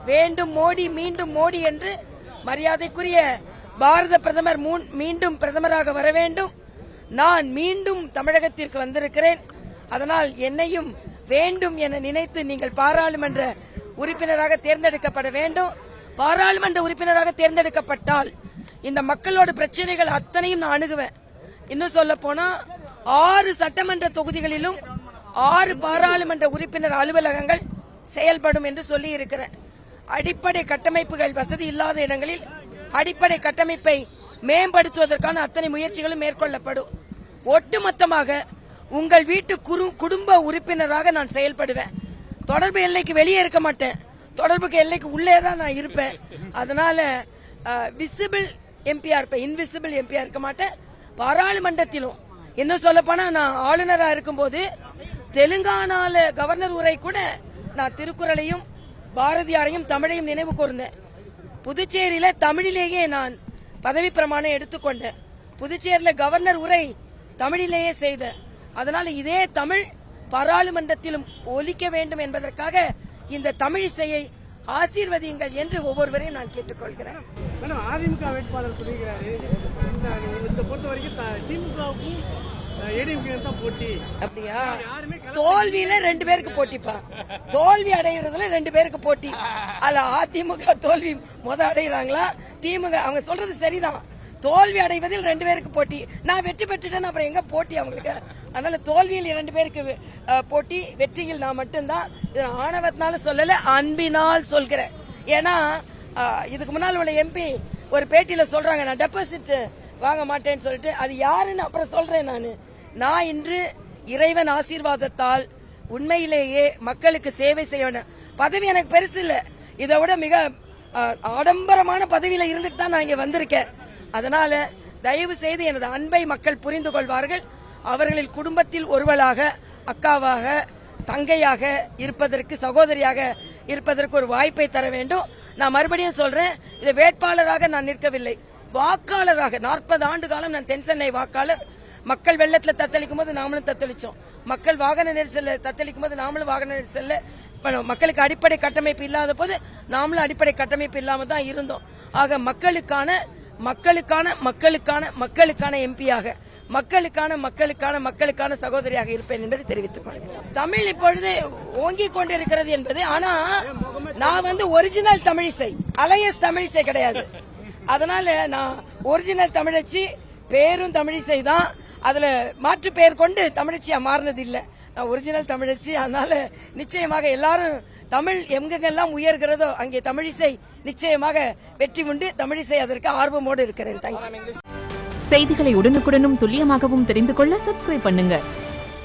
வேண்டும் மோடி மீண்டும் மோடி என்று மரியாதைக்குரிய பாரத பிரதமர் மீண்டும் பிரதமராக வர வேண்டும். நான் மீண்டும் தமிழகத்திற்கு வந்திருக்கிறேன். அதனால் என்னையும் வேண்டும் என நினைத்து நீங்கள் பாராளுமன்ற உறுப்பினராக தேர்ந்தெடுக்கப்பட வேண்டும். பாராளுமன்ற உறுப்பினராக தேர்ந்தெடுக்கப்பட்டால் இந்த மக்களோட பிரச்சனைகள் அத்தனையும் நான் அணுகுவேன். இன்னும் சொல்ல போனா 6 சட்டமன்ற தொகுதிகளிலும் 6 பாராளுமன்ற உறுப்பினர் அலுவலகங்கள் செயல்படும் என்று சொல்லி இருக்கிறேன். அடிப்படை கட்டமைப்புகள் வசதி இல்லாத இடங்களில் அடிப்படை கட்டமைப்பை மேம்படுத்துவதற்கான அத்தனை முயற்சிகளும் மேற்கொள்ளப்படும். ஒட்டுமொத்தமாக உங்கள் வீட்டு குடும்ப உறுப்பினராக நான் செயல்படுவேன். தொடர்பு எல்லைக்கு வெளியே இருக்க மாட்டேன். தொடர்புக்கு எல்லைக்கு உள்ளே தான் நான் இருப்பேன். அதனால விசிபிள் எம்பியா இருப்பேன், இன்விசிபிள் எம்பியா இருக்க மாட்டேன். பாராளுமன்றத்திலும் இன்னும் சொல்ல போனா நான் ஆளுநரா இருக்கும்போது தெலுங்கானால கவர்னர் உரை கூட நான் திருக்குறளையும் பாரதியாரையும் தமிழையும் நினைவு கூர்ந்தேன். புதுச்சேரியில தமிழிலேயே நான் பதவி பிரமாணம் எடுத்துக்கொண்டேன். புதுச்சேரியில கவர்னர் உரை தமிழிலேயே செய்த. அதனால இதே தமிழ் பாராளுமன்றத்திலும் ஒலிக்க வேண்டும் என்பதற்காக இந்த தமிழிசையை ஆசீர்வதியுங்கள் என்று ஒவ்வொருவரையும் நான் கேட்டுக்கொள்கிறேன். அதிமுக வேட்பாளர் சொல்லியிருக்கிறாரு, இந்த பொறுத்த வரைக்கும் திமுகவுக்கும் போட்டி. அப்படியா? தோல்வியில 2 பேருக்கு போட்டிப்பா. தோல்வி அடைகிறதுல 2 பேருக்கு போட்டி. அதுல அதிமுக தோல்வி அடைகிறாங்களா, திமுக? அவங்க சொல்றது சரிதான். தோல்வி அடைவதில் 2 பேருக்கு போட்டி. நான் வெற்றி பெற்றுட்டேன், அப்புறம் எங்க போட்டி அவங்களுக்கு? அதனால தோல்வியில் 2 பேருக்கு போட்டி, வெற்றியில் நான் மட்டும்தான். இது ஆணவத்தினால சொல்லல, அன்பினால் சொல்கிறேன். ஏன்னா இதுக்கு முன்னால் உள்ள எம்பி ஒரு பேட்டியில சொல்றாங்க, நான் டெபாசிட் வாங்க மாட்டேன்னு சொல்லிட்டு. அது யாருன்னு அப்புறம் சொல்றேன். நான் இன்று இறைவன் ஆசீர்வாதத்தால் உண்மையிலேயே மக்களுக்கு சேவை செய்ய பதவி எனக்கு பெருசு இல்ல. இதை விட மிக ஆடம்பரமான பதவியில இருந்துட்டு தான் நான் இங்க வந்திருக்கேன். அதனால தயவு செய்து எனது அன்பை மக்கள் புரிந்து கொள்வார்கள். அவர்களில் குடும்பத்தில் ஒருவளாக, அக்காவாக, தங்கையாக இருப்பதற்கு, சகோதரியாக இருப்பதற்கு ஒரு வாய்ப்பை தர வேண்டும். நான் மறுபடியும் சொல்றேன், இது வேட்பாளராக நான் நிற்கவில்லை, வாக்காளராக. 40 ஆண்டு காலம் நான் தென் சென்னை வாக்காளர். மக்கள் வெள்ளத்துல தத்தளிக்கும் போது நாமளும் தத்தளிச்சோம். மக்கள் வாகன நெரிசல்ல தத்தளிக்கும் போது நாமளும் வாகன நெரிசல்ல, மக்களுக்கு அடிப்படை கட்டமைப்பு இல்லாத போது நாமளும் அடிப்படை கட்டமைப்பு இல்லாம தான் இருந்தோம். ஆக மக்களுக்கான எம்பியாக, மக்களுக்கான சகோதரியாக இருப்பேன் என்பதை தெரிவித்துக் கொள்கிறேன். தமிழ் இப்பொழுது ஓங்கிக் கொண்டிருக்கிறது என்பது, ஆனா நான் ஒரிஜினல் தமிழிசை, அலையஸ் தமிழிசை கிடையாது. அதனால நான் ஒரிஜினல் தமிழச்சி, பேரும் தமிழிசை தான். அதுல மாற்று பெயர் கொண்டு தமிழச்சியா மாறினது இல்ல. நான் ஒரிஜினல் தமிழச்சி. அதனால நிச்சயமாக எல்லாரும் தமிழ் எங்கெங்கெல்லாம் உயர்கிறதோ அங்கே தமிழிசை நிச்சயமாக வெற்றி உண்டு. தமிழிசை அதற்கு ஆர்வமோடு இருக்கிறேன். செய்திகளை உடனுக்குடனும் துல்லியமாகவும் தெரிந்து கொள்ள சப்ஸ்கிரைப் பண்ணுங்க.